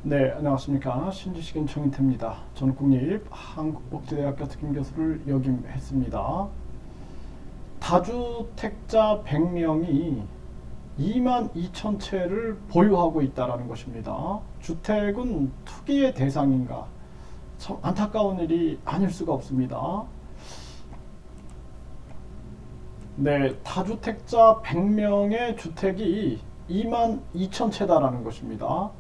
네, 안녕하십니까. 신지식인 정인태입니다. 저는 국립한국복지대학교 특임교수를 역임했습니다. 다주택자 100명이 2만 2천 채를 보유하고 있다는 것입니다. 주택은 투기의 대상인가? 참 안타까운 일이 아닐 수가 없습니다. 네, 다주택자 100명의 주택이 2만 2천 채다라는 것입니다.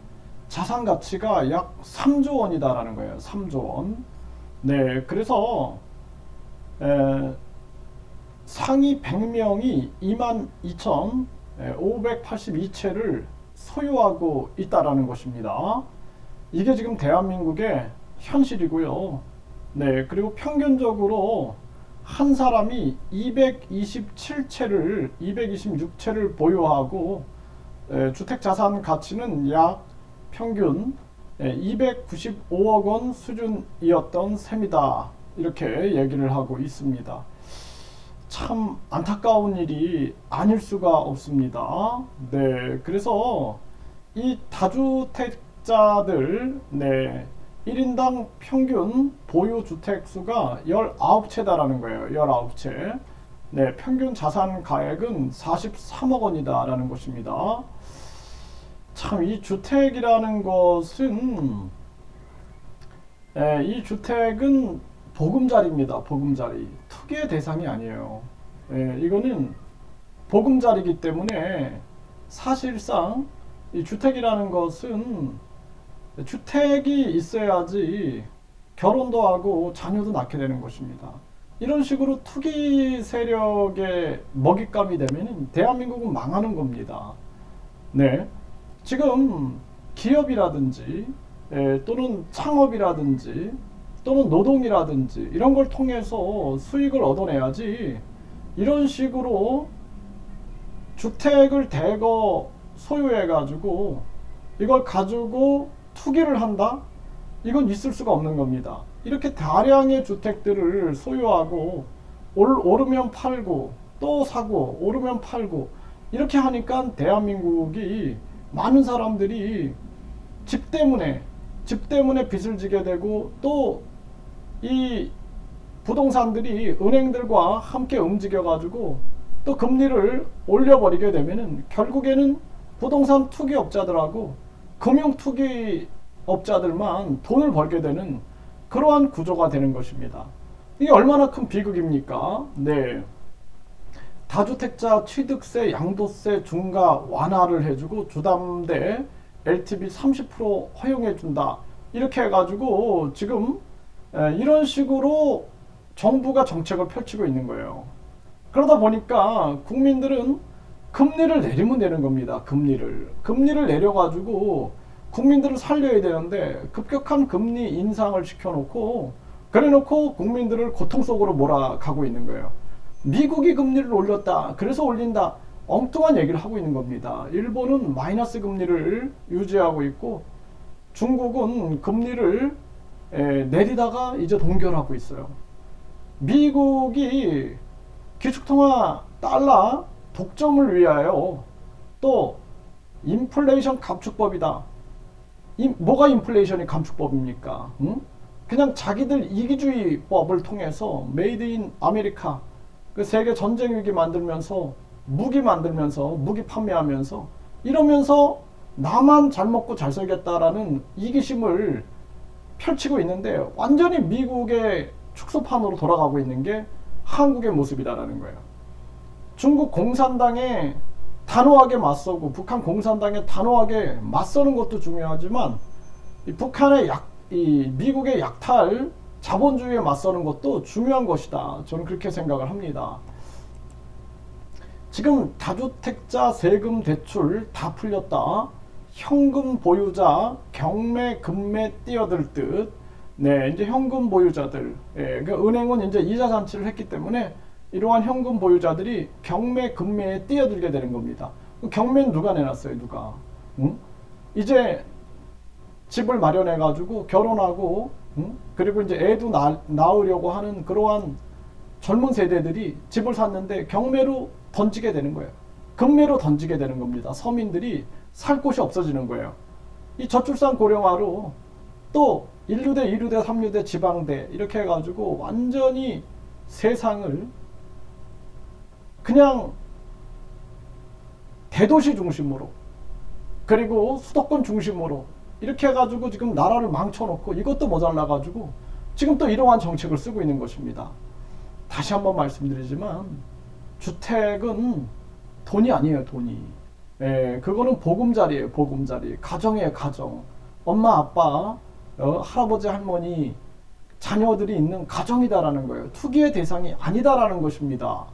자산 가치가 약 3조 원이다라는 거예요. 3조 원. 네, 그래서 상위 100명이 22,582채를 소유하고 있다라는 것입니다. 이게 지금 대한민국의 현실이고요. 네, 그리고 평균적으로 한 사람이 226채를 보유하고 주택 자산 가치는 약 평균 295억 원 수준이었던 셈이다. 이렇게 얘기를 하고 있습니다. 참 안타까운 일이 아닐 수가 없습니다. 네, 그래서 이 다주택자들, 네, 1인당 평균 보유 주택 수가 19채다라는 거예요. 19채. 네, 평균 자산 가액은 43억 원이다라는 것입니다. 참 이 주택이라는 것은 이 주택은 보금자리입니다. 보금자리. 투기의 대상이 아니에요. 이거는 보금자리이기 때문에 사실상 이 주택이라는 것은 주택이 있어야지 결혼도 하고 자녀도 낳게 되는 것입니다. 이런 식으로 투기 세력의 먹잇감이 되면 대한민국은 망하는 겁니다. 네. 지금 기업이라든지 또는 창업이라든지 또는 노동이라든지 이런 걸 통해서 수익을 얻어내야지 이런 식으로 주택을 대거 소유해 가지고 이걸 가지고 투기를 한다? 이건 있을 수가 없는 겁니다. 이렇게 다량의 주택들을 소유하고 오르면 팔고 또 사고 오르면 팔고 이렇게 하니까 대한민국이 많은 사람들이 집 때문에 빚을 지게 되고 또 이 부동산들이 은행들과 함께 움직여 가지고 또 금리를 올려버리게 되면은 결국에는 부동산 투기업자들하고 금융 투기업자들만 돈을 벌게 되는 그러한 구조가 되는 것입니다. 이게 얼마나 큰 비극입니까? 네. 다주택자 취득세, 양도세 중과 완화를 해주고 주담대 LTV 30% 허용해준다. 이렇게 해가지고 지금 이런 식으로 정부가 정책을 펼치고 있는 거예요. 그러다 보니까 국민들은 금리를 내리면 되는 겁니다. 금리를 내려가지고 국민들을 살려야 되는데 급격한 금리 인상을 시켜놓고 그래놓고 국민들을 고통 속으로 몰아가고 있는 거예요. 미국이 금리를 올렸다. 그래서 올린다. 엉뚱한 얘기를 하고 있는 겁니다. 일본은 마이너스 금리를 유지하고 있고 중국은 금리를 내리다가 이제 동결하고 있어요. 미국이 기축통화 달러 독점을 위하여 또 인플레이션 감축법이다. 뭐가 인플레이션이 감축법입니까? 응? 그냥 자기들 이기주의법을 통해서 메이드 인 아메리카 그 세계 전쟁 위기 만들면서 무기 판매하면서 이러면서 나만 잘 먹고 잘 살겠다라는 이기심을 펼치고 있는데 완전히 미국의 축소판으로 돌아가고 있는 게 한국의 모습이다라는 거예요. 중국 공산당에 단호하게 맞서고 북한 공산당에 단호하게 맞서는 것도 중요하지만 이 미국의 약탈 자본주의에 맞서는 것도 중요한 것이다. 저는 그렇게 생각을 합니다. 지금 다주택자 세금 대출 다 풀렸다. 현금 보유자 경매 금매 뛰어들 듯. 네, 이제 현금 보유자들. 그러니까 은행은 이제 이자 잔치를 했기 때문에 이러한 현금 보유자들이 경매 금매에 뛰어들게 되는 겁니다. 경매는 누가 내놨어요? 누가? 응? 이제 집을 마련해 가지고 결혼하고 그리고 이제 애도 낳으려고 하는 그러한 젊은 세대들이 집을 샀는데 경매로 던지게 되는 거예요. 금매로 던지게 되는 겁니다. 서민들이 살 곳이 없어지는 거예요. 이 저출산 고령화로 또 1루대, 2루대, 3루대, 지방대 이렇게 해가지고 완전히 세상을 그냥 대도시 중심으로 그리고 수도권 중심으로 이렇게 해가지고 지금 나라를 망쳐놓고 이것도 모자라가지고 지금 또 이러한 정책을 쓰고 있는 것입니다. 다시 한번 말씀드리지만 주택은 돈이 아니에요, 돈이. 예, 그거는 보금자리예요, 보금자리. 가정이에요, 가정. 엄마, 아빠, 할아버지, 할머니, 자녀들이 있는 가정이다라는 거예요. 투기의 대상이 아니다라는 것입니다.